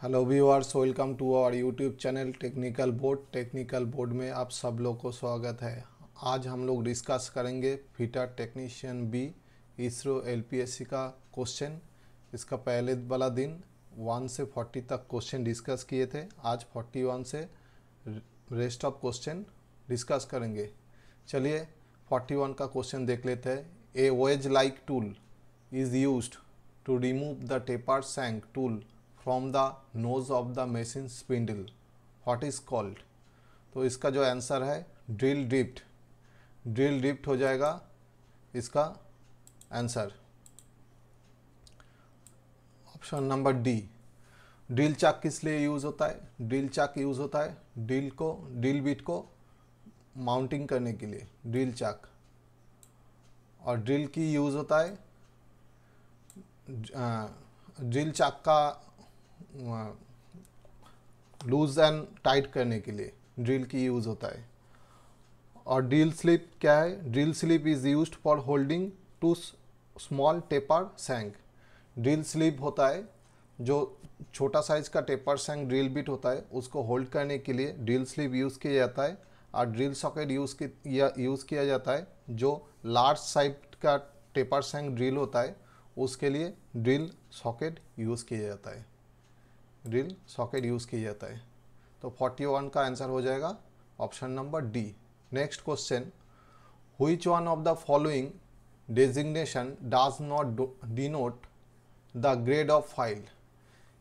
Hello viewers, welcome to our YouTube channel Technical Board में आप सब लोग को स्वागत है। आज हम लोग डिस्कस करेंगे fitter technician B ISRO LPSC का क्वेश्चन। इसका पहले वाला दिन 1 से 40 तक क्वेश्चन डिस्कस किए थे। आज 41 से रेस्ट ऑफ क्वेश्चन डिस्कस करेंगे। चलिए 41 का क्वेश्चन देख लेते हैं। A wedge like tool is used to remove the taper shank tool from the nose of the machine spindle what is called. तो इसका जो आंसर है ड्रिल ड्रिफ्ट हो जाएगा इसका answer. Option number D. Drill chuck किस लिए use होता है? ड्रिल चाक यूज़ होता है ड्रिल बिट को माउंटिंग करने के लिए, ड्रिल चाक। और ड्रिल की यूज़ होता है ड्रिल चाक का लूज एंड टाइट करने के लिए ड्रिल की यूज़ होता है। और ड्रिल स्लिप क्या है? Drill slip is used for holding to small taper shank. Drill slip होता है जो छोटा साइज का टेपर शैंक ड्रिल बिट होता है, उसको होल्ड करने के लिए ड्रिल स्लिप यूज़ किया जाता है। और ड्रिल सॉकेट यूज़ किया जाता है जो लार्ज साइज का टेपर शैंक ड्रिल होता है, उसके लिए ड्रिल सॉकेट यूज़ किया जाता है। तो 41 का आंसर हो जाएगा option number D. Next question, which one of the following designation does not denote the grade of file.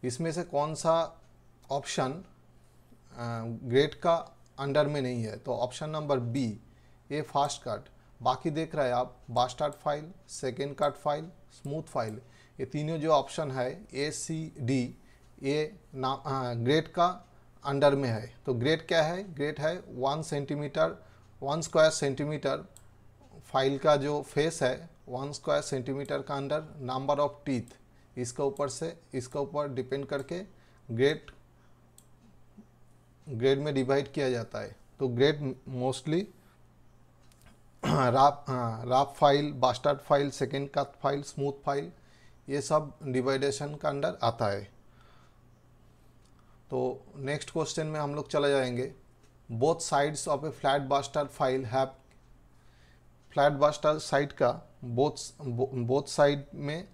इसमें से कौन सा ऑप्शन ग्रेड का अंडर में नहीं है? तो option number B, a fast cut. बाकी देख रहे हैं आप, bastard file, second cut file, smooth file, ये तीनों जो ऑप्शन है ए सी डी, ये ग्रेड का अंडर में है। तो ग्रेड क्या है? ग्रेड है 1 स्क्वायर सेंटीमीटर फाइल का जो फेस है, 1 स्क्वायर सेंटीमीटर का अंडर नंबर ऑफ टीथ, इसका ऊपर डिपेंड करके ग्रेड में डिवाइड किया जाता है। तो grade mostly rough file, bastard file, second cut file, smooth file, ये सब डिवाइडेशन का अंडर आता है। तो नेक्स्ट क्वेश्चन में हम लोग चले जाएंगे। Both sides of a flat bastard file have, flat bastard side का बोथ साइड में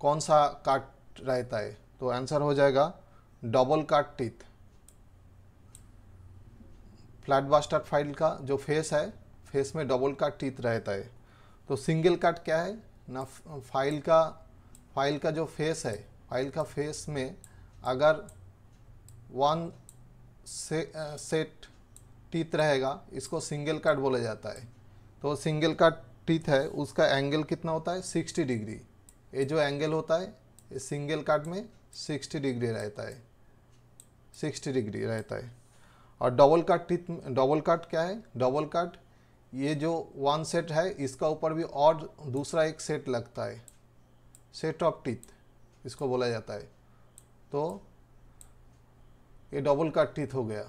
कौन सा काट रहता है? तो आंसर हो जाएगा डबल काट टीथ। फ्लैट बास्टर्ड फाइल का जो फेस है, फेस में डबल काट टीथ रहता है। तो सिंगल काट क्या है ना, फाइल का जो फेस है, फाइल का फेस में अगर 1 सेट टीथ रहेगा, इसको सिंगल कट बोला जाता है। तो सिंगल कट टीथ है, उसका एंगल कितना होता है? 60 डिग्री। ये जो एंगल होता है ये सिंगल कट में 60 डिग्री रहता है, 60 डिग्री रहता है। और double cut teeth, double cut क्या है? डबल कट ये जो 1 सेट है, इसका ऊपर भी और दूसरा एक सेट लगता है, सेट ऑफ टीथ इसको बोला जाता है। तो ये डबल कट टीथ हो गया।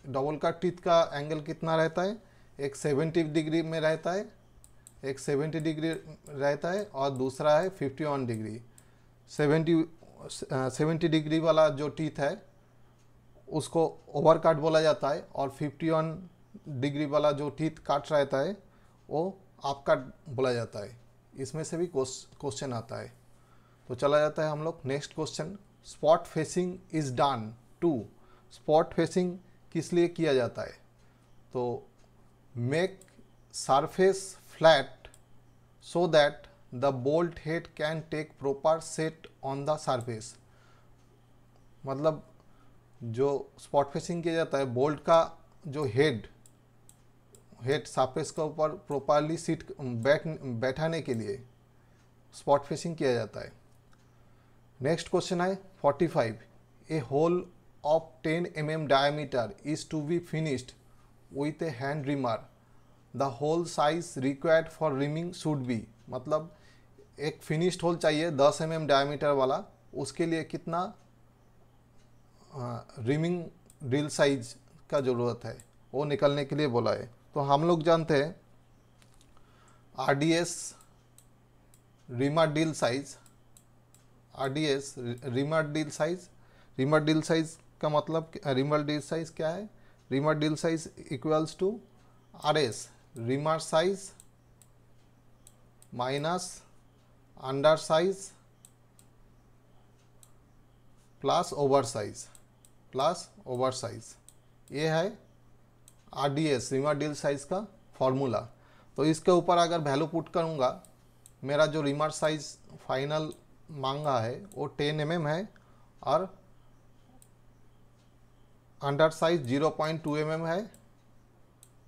डबल कट टीथ का एंगल कितना रहता है? एक 70 डिग्री में रहता है, एक 70 डिग्री रहता है, और दूसरा है 51 डिग्री। 70 डिग्री वाला जो टीथ है उसको ओवर कट बोला जाता है, और 51 डिग्री वाला जो टीथ काट रहता है वो अप कट बोला जाता है। इसमें से भी क्वेश्चन आता है। तो चला जाता है हम लोग next question. Spot facing is done to, spot facing किस लिए किया जाता है? तो make surface flat so that the bolt head can take proper set on the surface. मतलब जो स्पॉट फेसिंग किया जाता है, बोल्ट का जो हेड सरफेस के ऊपर प्रॉपरली बैठाने के लिए स्पॉट फेसिंग किया जाता है। नेक्स्ट क्वेश्चन है 45। ए whole of 10 mm diameter is to be finished with a hand reamer. The hole size required for reaming should be, मतलब एक फिनिश्ड होल चाहिए 10 mm डायमीटर वाला, उसके लिए कितना रिमिंग ड्रिल साइज का ज़रूरत है वो निकलने के लिए बोला है। तो हम लोग जानते हैं RDS reamer drill size, RDS reamer drill size reamer drill size का मतलब, रिमर डील साइज क्या है? Reamer drill size equals to R S, reamer size minus under size plus over size, plus over size, ये है R D S, reamer drill size का formula. तो इसके ऊपर अगर वैल्यू पुट करूँगा, मेरा जो रिमर साइज फाइनल मांगा है वो 10 mm है और अंडर साइज 0.2 mm है,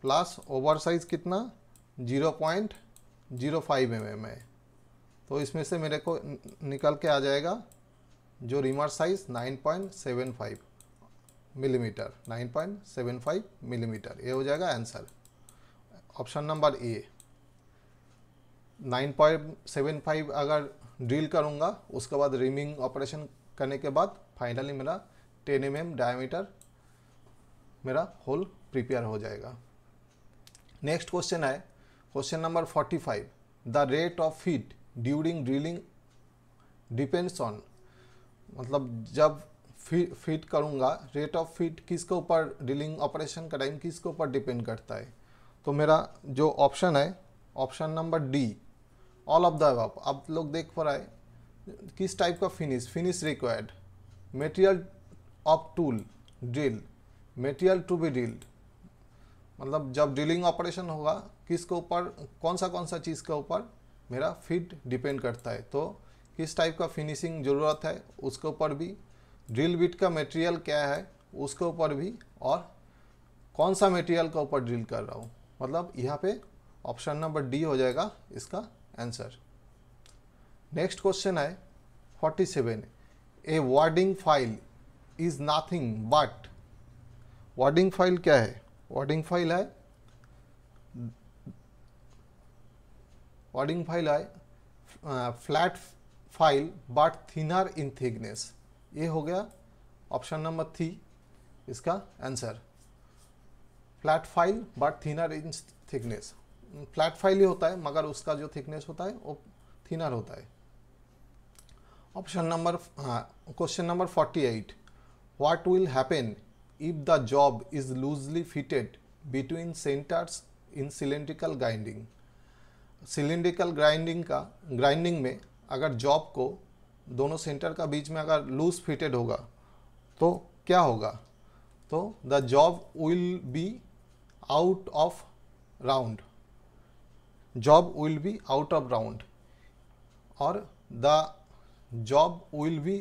प्लस ओवर साइज कितना 0.05 mm है। तो इसमें से मेरे को निकल के आ जाएगा जो रिमर साइज 9.75 मिलीमीटर, 9.75 मिलीमीटर, ये हो जाएगा आंसर। ऑप्शन नंबर ए। 9.75 अगर ड्रिल करूँगा, उसके बाद रिमिंग ऑपरेशन करने के बाद फाइनली मेरा 10 mm डायमीटर मेरा होल प्रिपेयर हो जाएगा। नेक्स्ट क्वेश्चन है question number 45। The rate of feet during drilling depends on, मतलब जब फीट करूँगा, रेट ऑफ फीट किसके ऊपर, ड्रिलिंग ऑपरेशन का टाइम किसके ऊपर डिपेंड करता है? तो मेरा जो ऑप्शन है, option number D, all of the above. आप लोग देख पा रहे हैं किस टाइप का finish required, material of tool drill, material to be drilled, मतलब जब ड्रिलिंग ऑपरेशन होगा किसके ऊपर, कौन सा चीज़ के ऊपर मेरा फिट डिपेंड करता है। तो किस टाइप का फिनिशिंग ज़रूरत है उसके ऊपर भी, ड्रिल बिट का मटेरियल क्या है उसके ऊपर भी, और कौन सा मटेरियल के ऊपर ड्रिल कर रहा हूँ, मतलब यहाँ पे ऑप्शन नंबर डी हो जाएगा इसका आंसर। नेक्स्ट क्वेश्चन है 47। A warding file is nothing but, warding file क्या है? वर्डिंग फाइल है, वर्डिंग फाइल है flat file but thinner in thickness, ये हो गया ऑप्शन नंबर 3 इसका answer. Flat file but thinner in thickness, flat file ही होता है मगर उसका जो थिकनेस होता है वो थिनर होता है। Option number question number 48। What will happen if the job is loosely fitted between centres in cylindrical grinding? Cylindrical grinding में अगर जॉब को दोनों सेंटर का बीच में अगर लूज फिटेड होगा तो क्या होगा? तो the job will be out of round, job will be out of round, और the job will be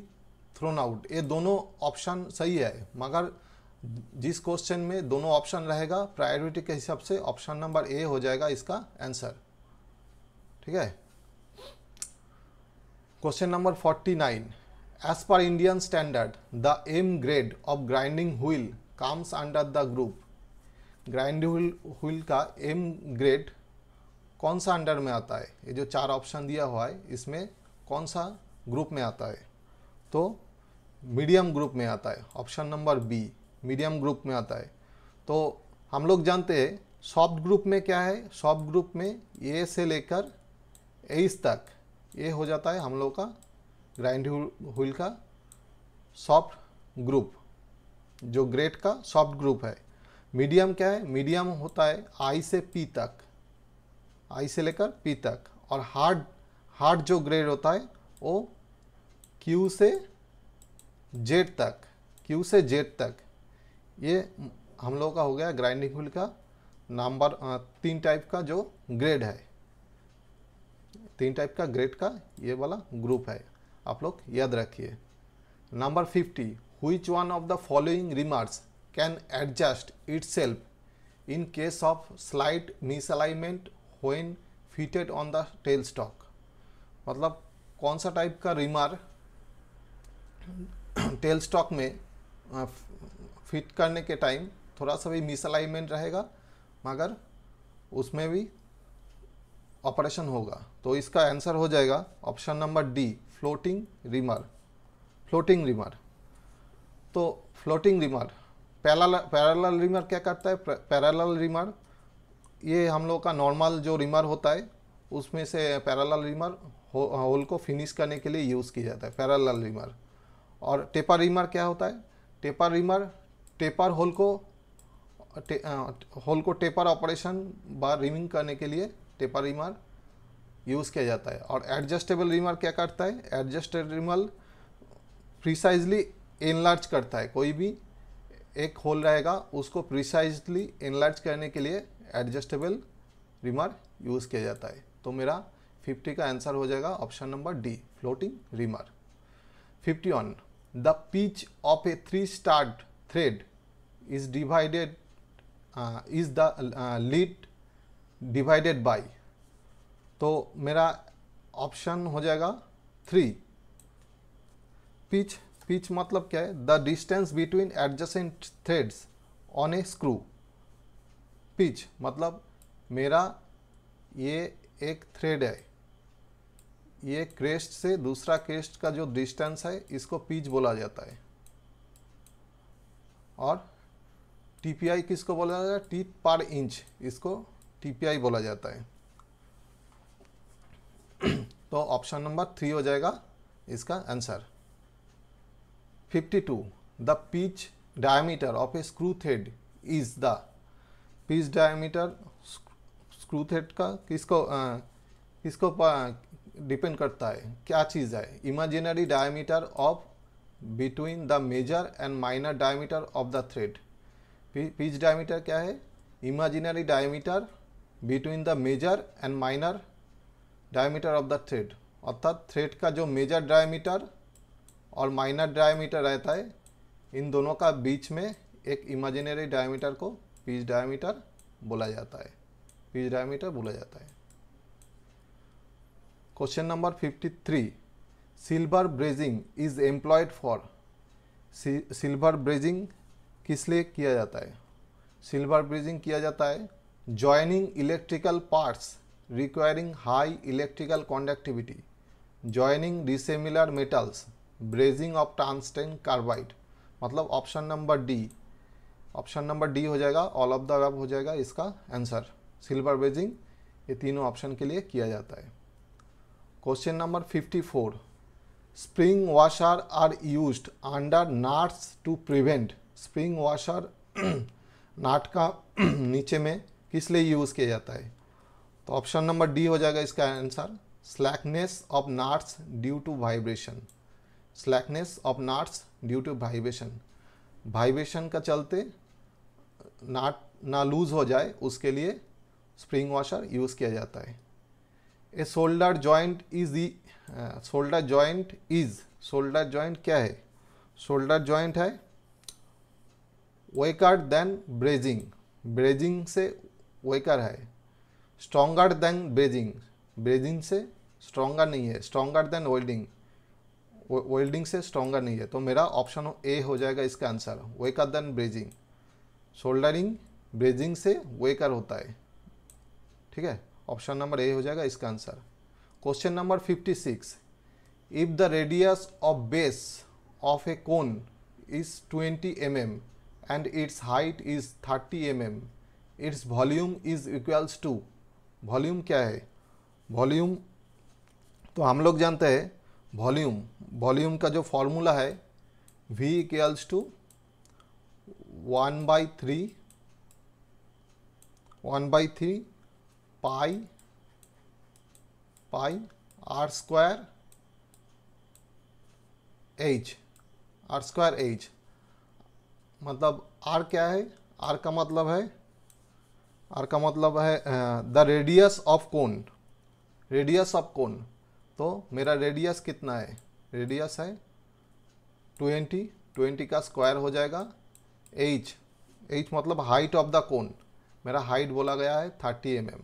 thrown out. ये दोनों ऑप्शन सही है, मगर जिस क्वेश्चन में दोनों ऑप्शन रहेगा प्रायोरिटी के हिसाब से ऑप्शन नंबर ए हो जाएगा इसका आंसर। ठीक है। Question number 49। As per Indian standard the M grade of grinding wheel comes under the group, grinding wheel का एम ग्रेड कौन सा अंडर में आता है? ये जो 4 ऑप्शन दिया हुआ है इसमें कौन सा ग्रुप में आता है? तो मीडियम ग्रुप में आता है, option number B, medium group में आता है। तो हम लोग जानते हैं सॉफ्ट ग्रुप में क्या है, सॉफ्ट ग्रुप में ए से लेकर एस तक ये हो जाता है हम लोग का ग्राइंडिंग व्हील का सॉफ्ट ग्रुप, जो ग्रेड का सॉफ्ट ग्रुप है। मीडियम क्या है? मीडियम होता है आई से पी तक, आई से लेकर पी तक, और हार्ड जो ग्रेड होता है वो क्यू से जेड तक, क्यू से जेड तक। ये हम लोग का हो गया ग्राइंडिंग व्हील का नंबर 3 टाइप का जो ग्रेड है, 3 टाइप का ग्रेड का ये वाला ग्रुप है, आप लोग याद रखिए। Number 50। Which one of the following remarks can adjust itself in case of slight misalignment when fitted on the tell stock, मतलब कौन सा टाइप का रिमार्क टेल स्टॉक में फिट करने के टाइम थोड़ा सा भी मिसअलाइनमेंट रहेगा मगर उसमें भी ऑपरेशन होगा। तो इसका आंसर हो जाएगा option number D, floating reamer. Floating reamer, तो फ्लोटिंग रिमर, पैरेलल रिमर क्या करता है? पैरेलल रिमर ये हम लोग का नॉर्मल जो रिमर होता है उसमें से पैरेलल रिमर होल को फिनिश करने के लिए यूज़ किया जाता है, पैरेलल रिमर। और टेपर रीमर क्या होता है? टेपर रीमर टेपर होल को टेपर ऑपरेशन व रिमिंग करने के लिए टेपर रीमर यूज़ किया जाता है। और एडजस्टेबल रीमर क्या करता है? एडजस्टेबल रीमर प्रिसाइजली एनलार्ज करता है। कोई भी एक होल रहेगा उसको प्रिसाइजली एनलार्ज करने के लिए एडजस्टेबल रीमर यूज़ किया जाता है। तो मेरा 50 का आंसर हो जाएगा option number D, floating reamer. 51, the pitch of a three start thread is divided is the lead divided by. तो मेरा ऑप्शन हो जाएगा 3। पिच मतलब क्या है? The distance between adjacent threads on A screw. Pitch मतलब मेरा ये एक थ्रेड है, ये क्रेस्ट से दूसरा क्रेस्ट का जो डिस्टेंस है इसको पिच बोला जाता है। और टीपीआई किसको बोला जाता है? टीथ पर इंच, इसको टीपीआई बोला जाता है। तो ऑप्शन नंबर 3 हो जाएगा इसका answer. 52, the pitch diameter of a screw thread is the. Pitch diameter screw thread का किसको डिपेंड करता है? क्या चीज़ है? Imaginary diameter of between the major and minor diameter of the thread. Pitch diameter क्या है? Imaginary diameter between the major and minor diameter of the thread. अर्थात थ्रेड का जो मेजर डायमीटर और माइनर डायमीटर रहता है, इन दोनों का बीच में एक इमेजिनरी डायमीटर को पिच डायमीटर बोला जाता है। पिच डायमीटर बोला जाता है। Question number 53, silver brazing is employed for. Silver brazing किस लिए किया जाता है? सिल्वर ब्रेजिंग किया जाता है joining electrical parts requiring high electrical conductivity, joining dissimilar metals, brazing of tungsten carbide. मतलब option number D, option number D हो जाएगा, ऑल ऑफ द अबव हो जाएगा इसका आंसर। सिल्वर ब्रेजिंग ये तीनों ऑप्शन के लिए किया जाता है। Question number 54, spring washer are used under nuts to prevent. Spring washer nut का नीचे में किस लिए यूज़ किया जाता है? तो ऑप्शन नंबर डी हो जाएगा इसका answer, slackness of nuts due to vibration. Slackness of nuts due to vibration, vibration का चलते नाट ना लूज हो जाए उसके लिए स्प्रिंग वॉशर यूज़ किया जाता है। A solder joint is the solder joint क्या है? शोल्डर जॉइंट है वेकर देन ब्रेजिंग, ब्रेजिंग से वेकर है। स्ट्रॉन्गर देन ब्रेजिंग, ब्रेजिंग से स्ट्रॉन्गर नहीं है। स्ट्रॉन्गर देन वेल्डिंग, वेल्डिंग से स्ट्रॉन्गर नहीं है। तो मेरा ऑप्शन ए हो जाएगा इसका answer, weaker than brazing. Soldering brazing से वेकर होता है। ठीक है, ऑप्शन नंबर ए हो जाएगा इसका answer. Question number 56, if the radius of base of A cone is 20 mm and its height is 30 mm, its volume is equals to। Volume क्या है? वॉल्यूम तो हम लोग जानते हैं, वॉल्यूम का जो फॉर्मूला है V equals to 1/3 pi r square h। मतलब r क्या है? r का मतलब है द रेडियस ऑफ कोन। तो मेरा रेडियस कितना है? रेडियस है 20 का स्क्वायर हो जाएगा h मतलब हाइट ऑफ द कोन। मेरा हाइट बोला गया है 30 mm,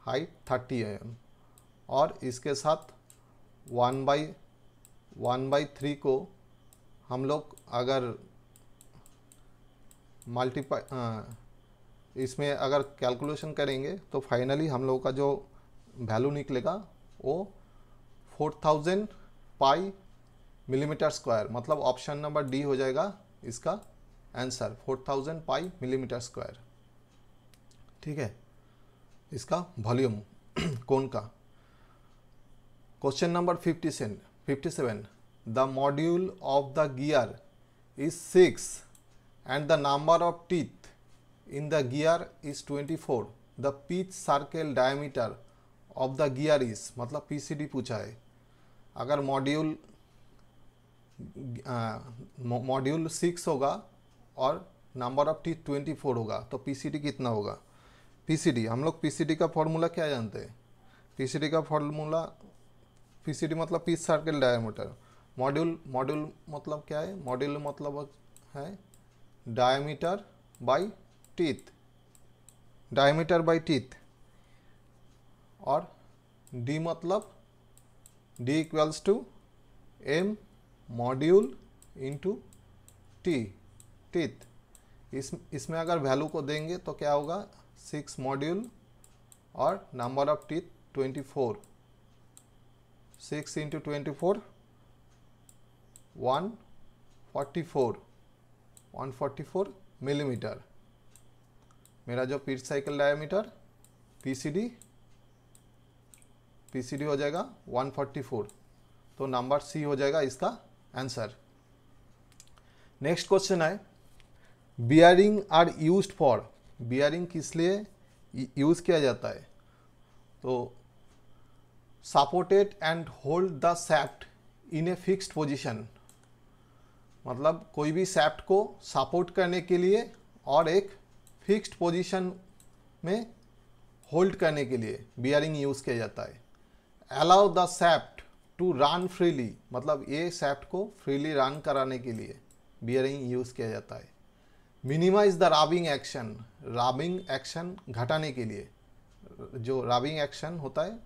हाइट 30 mm। और इसके साथ 1/3 को हम लोग अगर इसमें अगर कैलकुलेशन करेंगे तो फाइनली हम लोग का जो वैल्यू निकलेगा वो 4000 पाई मिलीमीटर स्क्वायर। मतलब ऑप्शन नंबर डी हो जाएगा इसका आंसर, 4000 पाई मिलीमीटर स्क्वायर। ठीक है, इसका वॉल्यूम कोन का। Question number 57, the module of the gear is 6 and the number of teeth in the gear is 24, the pitch circle diameter of the gear is, मतलब PCD पूछा है। अगर मॉड्यूल 6 होगा और नंबर ऑफ टीथ 24 होगा तो PCD कितना होगा। PCD हम लोग PCD का फॉर्मूला क्या जानते हैं। PCD का फॉर्मूला, PCD मतलब पिच सर्कल डायमीटर। मॉड्यूल मतलब क्या है, मॉड्यूल मतलब है diameter by teeth, diameter by teeth. और D मतलब D equals to M module into teeth. इसमें अगर वैल्यू को देंगे तो क्या होगा, 6 मॉड्यूल और number of teeth 24। 6 into 24 144 millimetre. मेरा जो पिच साइकिल डायमीटर PCD हो जाएगा 144, तो नंबर C हो जाएगा इसका आंसर। नेक्स्ट क्वेश्चन है, bearing are used for, bearing किस लिए यूज़ किया जाता है। तो supported and hold the shaft in a fixed position, मतलब कोई भी सैफ्ट को सपोर्ट करने के लिए और एक फिक्स्ड पोजीशन में होल्ड करने के लिए बियरिंग यूज़ किया जाता है। Allow the shaft to run freely, मतलब ये सैफ्ट को फ्रीली रन कराने के लिए बियरिंग यूज़ किया जाता है। Minimise the rubbing action, rubbing action घटाने के लिए, जो रबिंग एक्शन होता है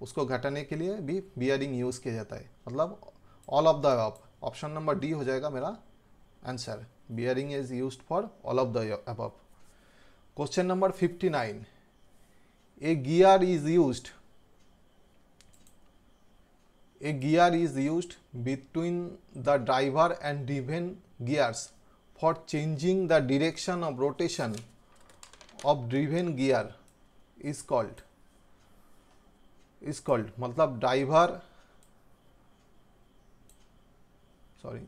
उसको घटाने के लिए भी बियरिंग यूज़ किया जाता है। मतलब all of the above, option number D हो जाएगा मेरा answer. Bearing is used for all of the above. Question number 59, A gear is used, a gear is used between the driver and driven gears for changing the direction of rotation of driven gear is called मतलब driver, sorry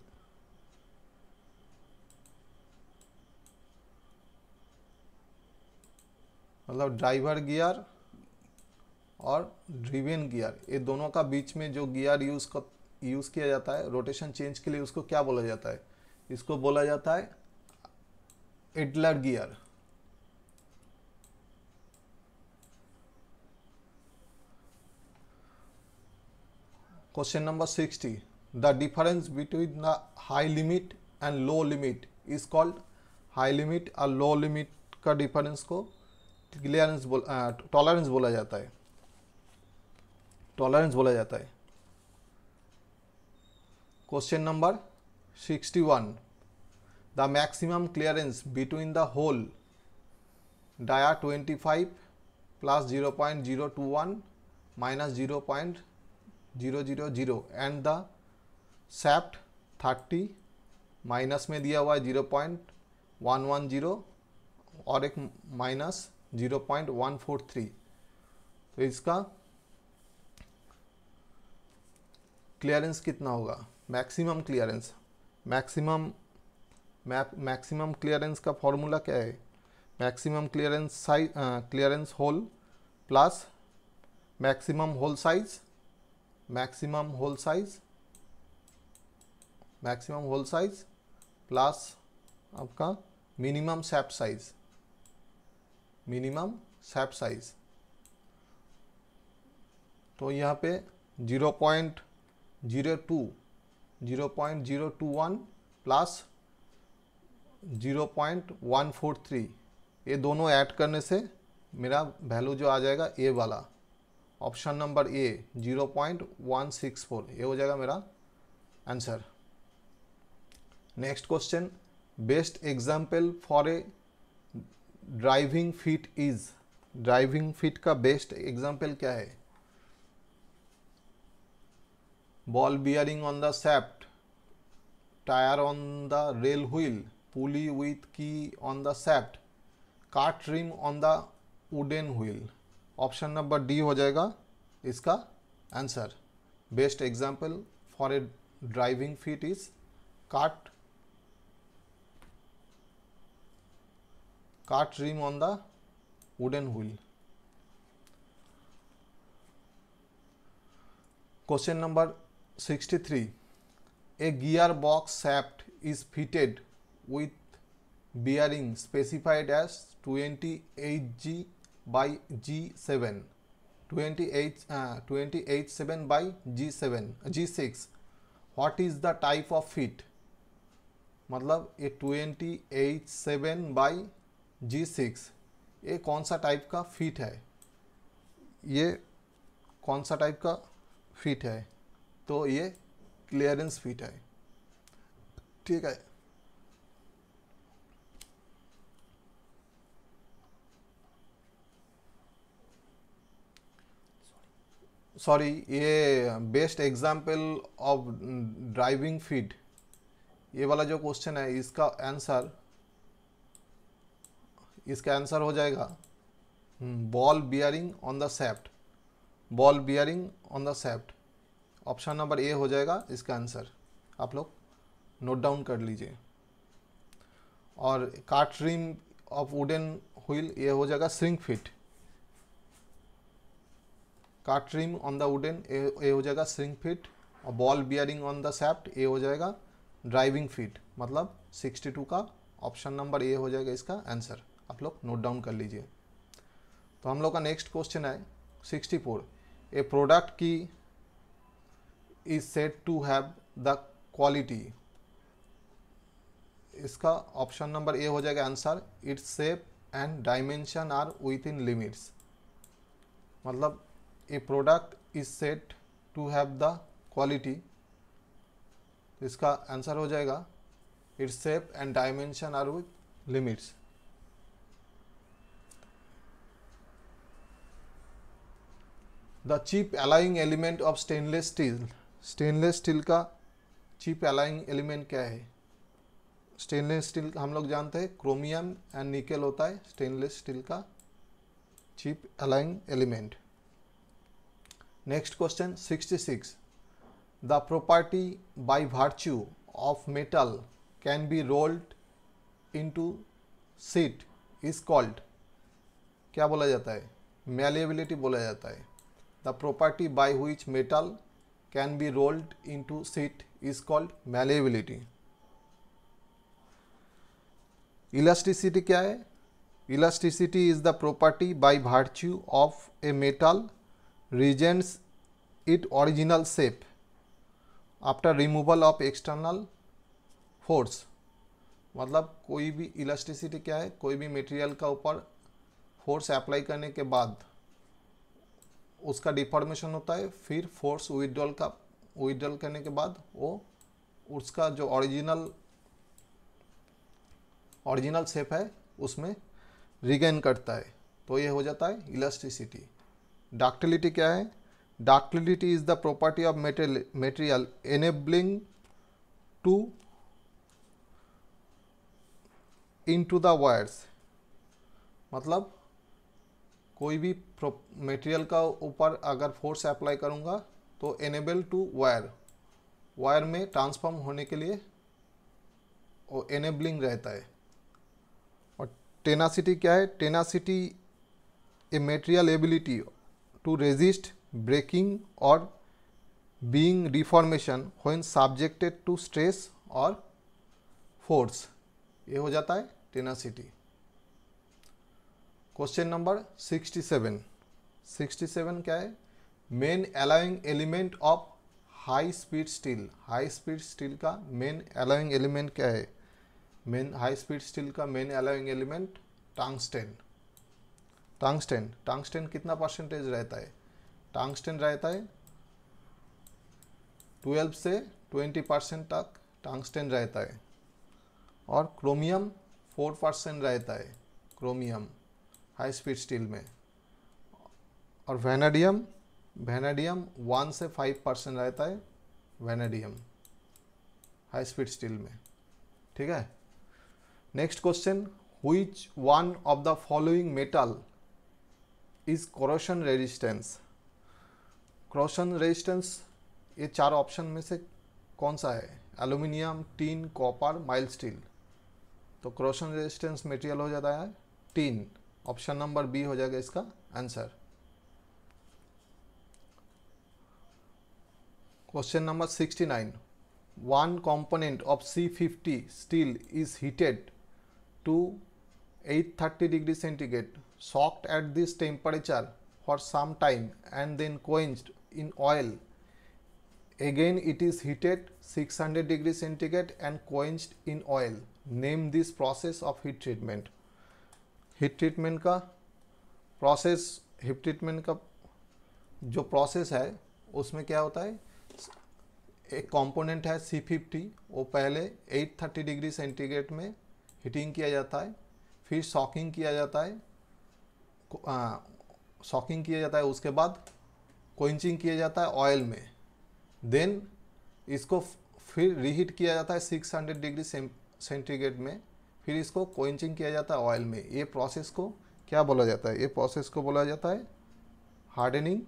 मतलब driver gear और driven gear, ये दोनों का बीच में जो gear use किया जाता है रोटेशन चेंज के लिए, उसको क्या बोला जाता है, इसको बोला जाता है idler gear. Question number 60, the difference between the high limit and low limit is called, high limit और लो लिमिट का डिफरेंस को क्लियरेंस टॉलरेंस बोला जाता है, टॉलरेंस बोला जाता है। Question number 61, the maximum clearance between the hole dia 25 plus 0.021 minus 0.000 and the shaft 30 minus में दिया हुआ है 0.110 और एक माइनस 0.143, तो इसका क्लियरेंस कितना होगा, मैक्सिमम क्लियरेंस। मैक्सिमम क्लियरेंस का फॉर्मूला क्या है, maximum clearance hole plus maximum hole size, maximum hole size plus आपका मिनिमम सैफ्ट साइज, तो यहाँ पे 0.021 प्लस 0.143, ये दोनों ऐड करने से मेरा वैल्यू जो आ जाएगा ए वाला, ऑप्शन नंबर ए 0.164, ये हो जाएगा मेरा answer. Next question, best example for a driving fit is, driving fit का बेस्ट एग्जाम्पल क्या है। Ball bearing on the shaft, tyre on the rail wheel, pulley with key on the shaft, cart rim on the wooden wheel. Option number D हो जाएगा इसका answer. Best example for a driving feet is kart rim on the wooden wheel. Question number 63. A gearbox shaft is fitted with bearing specified as 28G by G7, 28.7 by G6. What is the type of fit? मतलब ये 28.7 by G6 ये कौन सा type का fit है, ये कौन सा टाइप का फिट है? तो ये क्लियरेंस फिट है, ठीक है। सॉरी, ये best example of driving fit, ये वाला जो क्वेश्चन है इसका आंसर हो जाएगा ball bearing on the shaft, ball bearing on the shaft. Option number A हो जाएगा इसका आंसर, आप लोग नोट डाउन कर लीजिए। और cart rim of wooden wheel ये हो जाएगा shrink fit, cart rim on the wooden ये हो जाएगा श्रिंक फिट, और ball bearing on the shaft ये हो जाएगा ड्राइविंग फिट। मतलब 62 का ऑप्शन नंबर ए हो जाएगा इसका आंसर, आप लोग नोट डाउन कर लीजिए। तो हम लोग का नेक्स्ट क्वेश्चन है 64। ए प्रोडक्ट की is said to have the quality, इसका ऑप्शन नंबर ए हो जाएगा answer its shape and dimension are within limits. मतलब a product is said to have the quality, इसका आंसर हो जाएगा its shape and dimension are with limits. The chief alloying element of stainless steel, stainless steel का chief alloying element क्या है? Stainless steel हम लोग जानते हैं क्रोमियम एंड निकेल होता है स्टेनलेस स्टील का chief alloying element. Next question 66। The property by virtue of metal can be rolled into sheet is called, क्या बोला जाता है? मैलिएबिलिटी बोला जाता है। The property by which metal can be rolled into sheet is called malleability. Elasticity क्या है? Elasticity is the property by virtue of a metal retains its original shape after removal of external force। मतलब कोई भी elasticity क्या है? कोई भी material का ऊपर फोर्स अप्लाई करने के बाद उसका डिफॉर्मेशन होता है, फिर फोर्स विड्रॉल करने के बाद वो उसका जो ओरिजिनल शेप है उसमें रिगेन करता है, तो ये हो जाता है इलास्टिसिटी। डक्टिलिटी क्या है? Ductility is the property of material enabling to into the wires. मतलब कोई भी मटेरियल का ऊपर अगर फोर्स अप्लाई करूँगा तो एनेबल टू वायर में ट्रांसफॉर्म होने के लिए वो एनेबलिंग रहता है। और टेनासिटी क्या है? Tenacity a material ability to resist breaking और being deformation when subjected to stress और फोर्स, ये हो जाता है टेनासिटी। Question number 67। 67 क्या है? Main allowing element of high speed steel. High speed steel का मेन अलाउइंग एलिमेंट क्या है? हाई स्पीड स्टील का मेन अलाउइंग एलिमेंट टंगस्टेन। टंगस्टेन कितना परसेंटेज रहता है? टंगस्टेन रहता है 12 से 20% तक टंगस्टेन रहता है। और क्रोमियम 4% रहता है, क्रोमियम हाई स्पीड स्टील में। और वैनेडियम 1 से 5% रहता है, वैनेडियम हाई स्पीड स्टील में, ठीक है। Next question, which one of the following metal is corrosion resistance. Corrosion resistance ये चार ऑप्शन में से कौन सा है, aluminium, tin, copper, mild steel. तो क्रोशन रेजिस्टेंस मटेरियल हो जाता है टीन। ऑप्शन नंबर बी हो जाएगा इसका answer. Question number 69, one component of C50 steel is heated to 830 degree centigrade, soaked at this temperature for some time and then quenched in oil. Again it is heated 600 degree centigrade and quenched in oil. Name this process of heat treatment. Heat treatment का process, heat treatment का जो process है उसमें क्या होता है, एक component है C50, वो पहले 830 डिग्री सेंटीग्रेड में हीटिंग किया जाता है, फिर सॉकिंग किया जाता है, उसके बाद क्वेंचिंग किया जाता है ऑयल में, देन इसको फिर रीहीट किया जाता है 600 डिग्री सेंटीग्रेड में, फिर इसको क्वेंचिंग किया जाता है ऑयल में। ये प्रोसेस को क्या बोला जाता है, ये प्रोसेस को बोला जाता है हार्डनिंग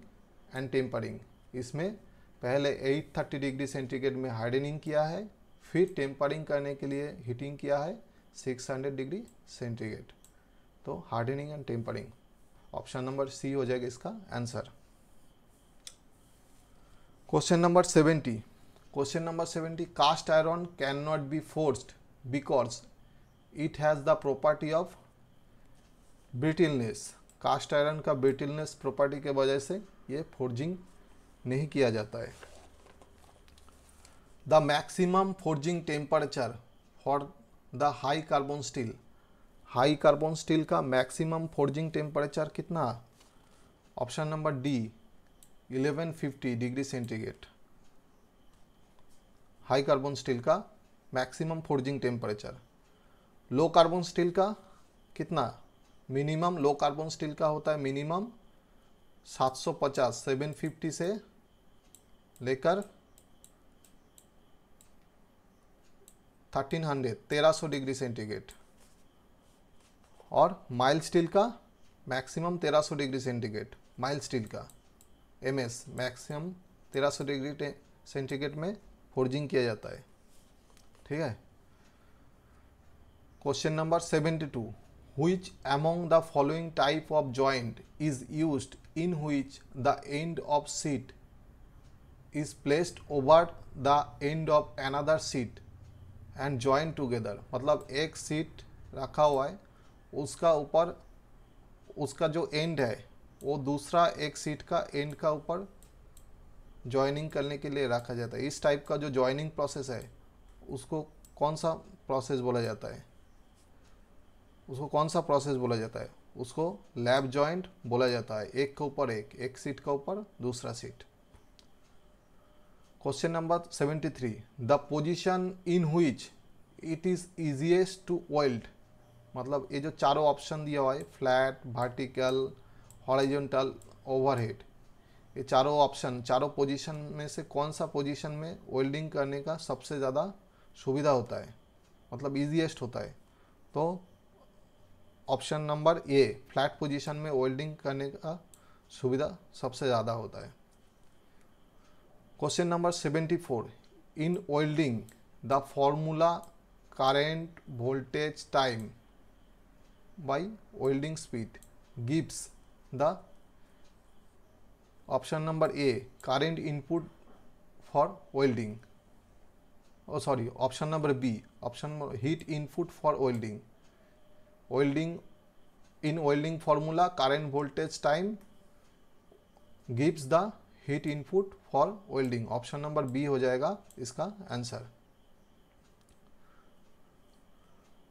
एंड टेम्परिंग। इसमें पहले 830 डिग्री सेंटीग्रेड में हार्डनिंग किया है, फिर टेम्परिंग करने के लिए हीटिंग किया है 600 डिग्री सेंटीग्रेड। तो hardening and tempering, option number C हो जाएगा इसका answer. Question number 70, question number 70, cast iron can not be forged because it has the property of brittleness. Cast iron का ब्रिटलनेस प्रॉपर्टी के वजह से ये फोर्जिंग नहीं किया जाता है। The maximum forging temperature for the high carbon steel, high carbon steel का मैक्सिमम फोर्जिंग टेम्परेचर कितना, option number D 1150 degree centigrade. High carbon steel का maximum forging temperature. Low carbon steel का कितना, मिनिमम लो carbon steel का होता है minimum 750, 750 से लेकर 1300 डिग्री सेंटीग्रेड। और माइल्ड स्टील का maximum 1300 degree centigrade. Mild steel का MS मैक्सिमम 1300 डिग्री सेंटीग्रेड में फोर्जिंग किया जाता है। ठीक है। Question number 72, which among the following type of joint is used in which the end of sheet is placed over the end of another sheet and joined together। मतलब एक seat रखा हुआ है, उसका ऊपर उसका जो एंड है वो दूसरा एक सीट का एंड का ऊपर जॉइनिंग करने के लिए रखा जाता है। इस टाइप का जो जॉइनिंग प्रोसेस है उसको कौन सा प्रोसेस बोला जाता है, उसको कौन सा प्रोसेस बोला जाता है, उसको लैप जॉइंट बोला जाता है। एक के ऊपर एक सीट के ऊपर दूसरा seat. Question number 73, the position in which it is easiest to weld. मतलब ये जो चारों ऑप्शन दिया हुआ है, फ्लैट, वर्टिकल, हॉरिजॉन्टल, ओवरहेड, ये चारों ऑप्शन, चारों पोजीशन में से कौन सा पोजीशन में वेल्डिंग करने का सबसे ज़्यादा सुविधा होता है, मतलब इजीएस्ट होता है। तो option number A, flat position में वेल्डिंग करने का सुविधा सबसे ज़्यादा होता है। Question number 74, in welding the formula current voltage time by welding speed gives the, option number A current input for welding, sorry option number B, option heat input for welding. Welding in welding formula current voltage time gives the heat input for welding. Option number B हो जाएगा इसका answer.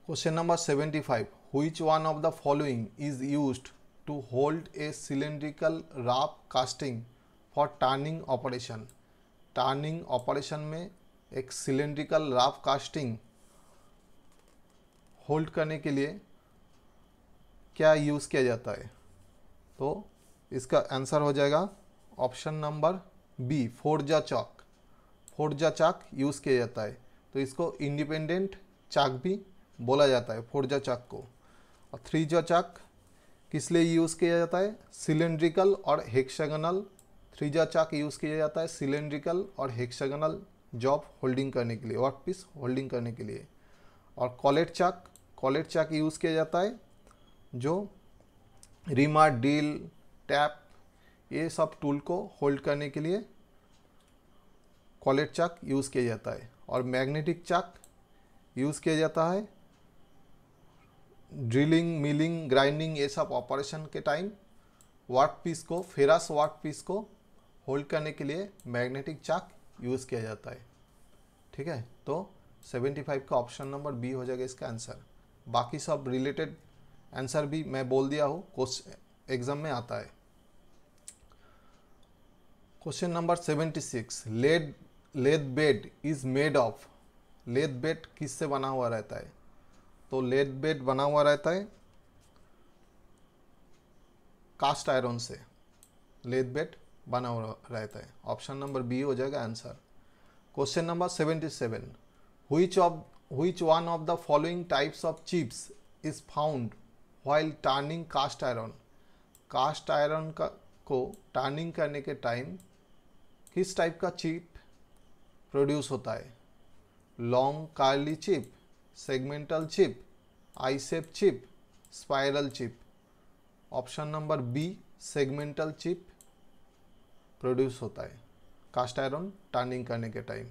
Question number 75, which one of the following is used to hold a cylindrical rough casting for turning operation. Turning operation में एक cylindrical rough casting hold करने के लिए क्या use किया जाता है, तो इसका आंसर हो जाएगा ऑप्शन नंबर बी, फोर्जा चाक। फोर्जा चाक यूज़ किया जाता है, तो इसको इंडिपेंडेंट चाक भी बोला जाता है, फोर्जा चाक को। और थ्रीजा चाक किस लिए यूज़ किया जाता है, सिलेंड्रिकल और हेक्सागोनल। थ्रीजा चाक यूज़ किया जाता है सिलेंड्रिकल और हेक्सागोनल जॉब होल्डिंग करने के लिए, वर्क पीस होल्डिंग करने के लिए। और कॉलेट चाक यूज़ किया जाता है जो रिमा, ड्रिल, टैप ये सब टूल को होल्ड करने के लिए कॉलेट चाक यूज़ किया जाता है। और मैग्नेटिक चाक यूज़ किया जाता है ड्रिलिंग, मिलिंग, ग्राइंडिंग ये सब ऑपरेशन के टाइम वर्क पीस को, फेरस वर्क पीस को होल्ड करने के लिए मैग्नेटिक चाक यूज़ किया जाता है। ठीक है, तो 75 का ऑप्शन नंबर बी हो जाएगा इसका आंसर। बाकी सब रिलेटेड आंसर भी मैं बोल दिया हूँ, क्वेश्चन एग्जाम में आता है। Question number 76, lathe bed is made of. Lathe bed किससे बना हुआ रहता है? तो लेद बेड बना हुआ रहता है कास्ट आयरन से। लेद बेड बना हुआ रहता है, ऑप्शन नंबर बी हो जाएगा answer. Question number 77, which one of the following types of chips is found while turning cast iron. Cast iron को टर्निंग करने के टाइम किस टाइप का चिप प्रोड्यूस होता है? Long curly chip, segmental chip, I shape chip, spiral chip. Option number B segmental chip produce होता है cast iron turning करने के टाइम।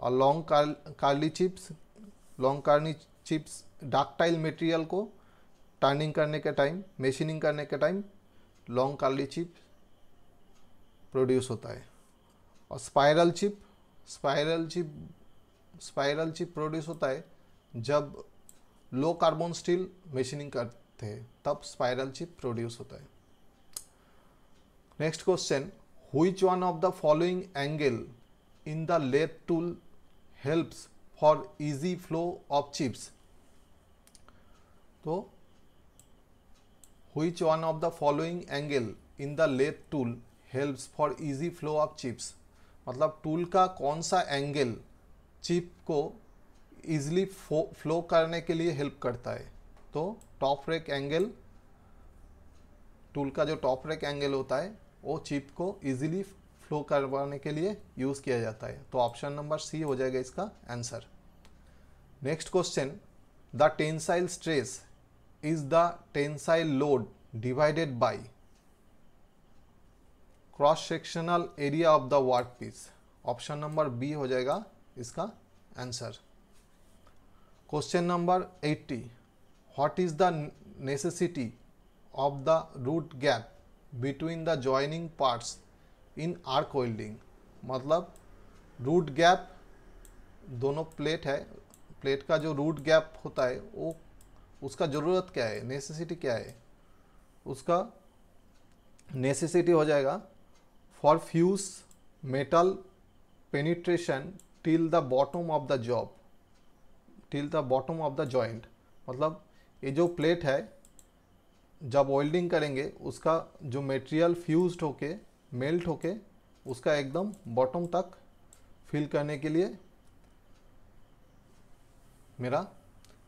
और long curly chips ductile material को टर्निंग करने के टाइम, मशीनिंग करने के time long curly chip produce होता है। और स्पाइरल चिप प्रोड्यूस होता है जब लो कार्बन स्टील मशीनिंग करते हैं, तब स्पाइरल चिप प्रोड्यूस होता है। Next question, which one of the following angle in the lathe tool helps for easy flow of chips? तो which one of the following angle in the lathe tool helps for easy flow of chips? मतलब tool का कौन सा angle chip को easily flow करने के लिए help करता है? तो टॉप रेक एंगल, टूल का जो टॉप रेक एंगल होता है वो चिप को इजीली फ्लो करवाने के लिए यूज़ किया जाता है। तो ऑप्शन नंबर सी हो जाएगा इसका answer. Next question, the tensile stress is the tensile load divided by cross sectional area of the work piece. Option number B हो जाएगा इसका answer. Question number 80, what is the necessity of the root gap between the joining parts in arc welding. मतलब root gap, दोनों plate है, plate का जो root gap होता है वो उसका ज़रूरत क्या है, नेसेसिटी क्या है? उसका नेसेसिटी हो जाएगा for fuse metal penetration till the bottom of the job, till the bottom of the joint. मतलब ये जो प्लेट है जब वेल्डिंग करेंगे उसका जो मटेरियल फ्यूज्ड होके मेल्ट होके उसका एकदम बॉटम तक फिल करने के लिए मेरा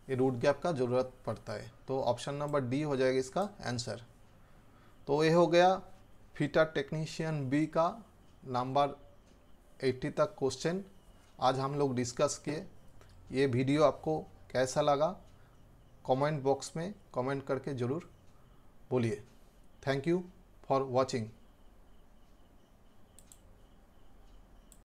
ये रूट गैप का ज़रूरत पड़ता है। तो ऑप्शन नंबर डी हो जाएगा इसका आंसर। तो ये हो गया फिटर टेक्नीशियन बी का नंबर 80 तक क्वेश्चन आज हम लोग डिस्कस किए। ये वीडियो आपको कैसा लगा कमेंट बॉक्स में कमेंट करके ज़रूर बोलिए। Thank you for watching.